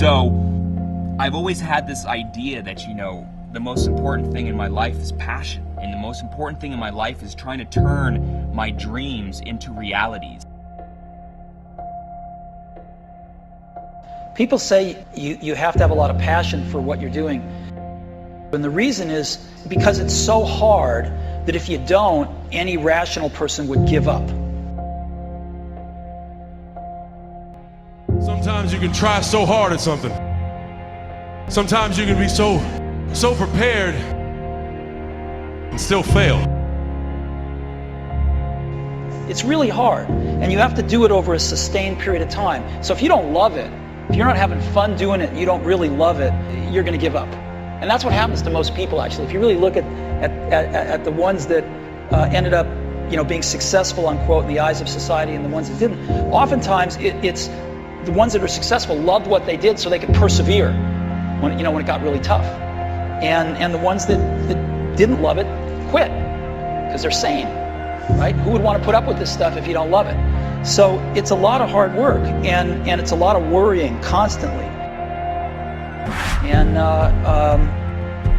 So I've always had this idea that, you know, the most important thing in my life is passion, and the most important thing in my life is trying to turn my dreams into realities. People say you have to have a lot of passion for what you're doing. And the reason is because it's so hard that if you don't, any rational person would give up. Sometimes you can try so hard at something. Sometimes you can be so prepared and still fail. It's really hard, and you have to do it over a sustained period of time. So if you don't love it, if you're not having fun doing it and you don't really love it, you're going to give up. And that's what happens to most people, actually. If you really look at the ones that ended up, you know, being successful, unquote, in the eyes of society, and the ones that didn't, oftentimes it's the ones that are successful loved what they did so they could persevere when it got really tough. And the ones that didn't love it quit because they're sane, right? Who would want to put up with this stuff if you don't love it? So it's a lot of hard work, and it's a lot of worrying constantly. And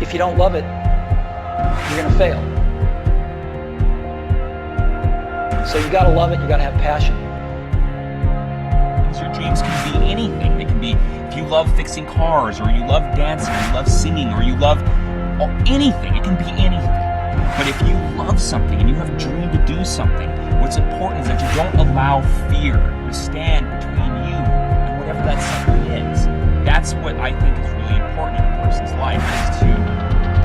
if you don't love it, you're going to fail. So you got to love it. You got to have passion. Your dreams can be anything. They can be, if you love fixing cars, or you love dancing, or you love singing, or you love anything. It can be anything. But if you love something and you have a dream to do something, what's important is that you don't allow fear to stand between you and whatever that something is. That's what I think is really important in a person's life, is to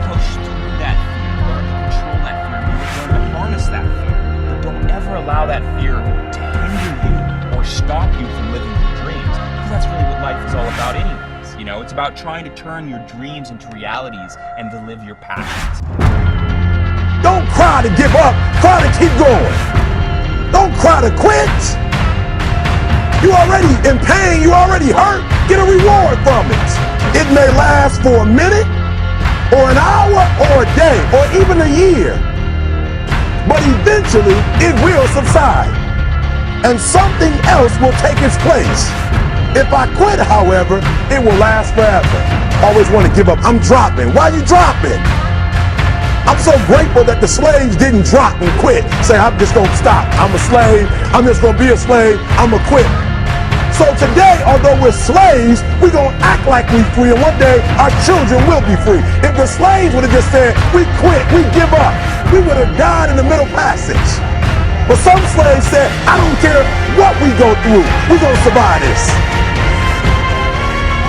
push through that fear, learn to control that fear, learn to harness that fear. But don't ever allow that fear to hinder you or stop you from living your dreams, because that's really what life is all about anyways. You know, it's about trying to turn your dreams into realities and to live your passions. Don't cry to give up, cry to keep going. Don't cry to quit. You already in pain, you already hurt. Get a reward from it. It may last for a minute, or an hour, or a day, or even a year. But eventually, it will subside, and something else will take its place. If I quit, however, it will last forever. Always want to give up. I'm dropping. Why are you dropping? I'm so grateful that the slaves didn't drop and quit. Say, I'm just going to stop. I'm a slave. I'm just going to be a slave. I'm going to quit. So today, although we're slaves, we're going to act like we're free, and one day our children will be free. If the slaves would have just said, we quit, we give up, we would have died in the Middle Passage. But some slaves said, I don't care what we go through, we're going to survive this.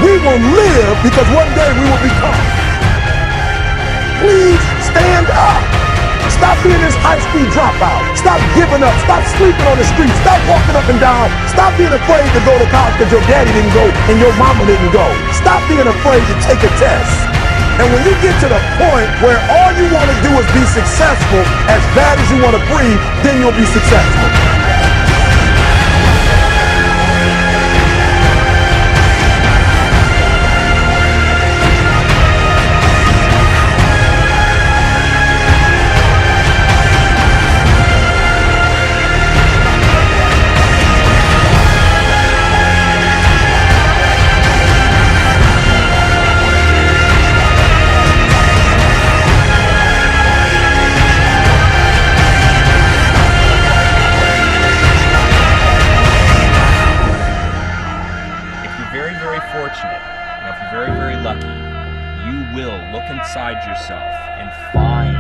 We will live because one day we will become. Please stand up. Stop being this high-speed dropout. Stop giving up. Stop sleeping on the street. Stop walking up and down. Stop being afraid to go to college because your daddy didn't go and your mama didn't go. Stop being afraid to take a test. And when you get to the point where all you want to do is be successful, as bad as you want to breathe, then you'll be successful. Inside yourself and find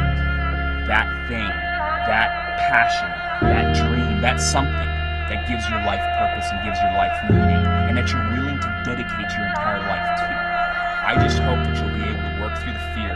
that thing, that passion, that dream, that something that gives your life purpose and gives your life meaning, and that you're willing to dedicate your entire life to. I just hope that you'll be able to work through the fear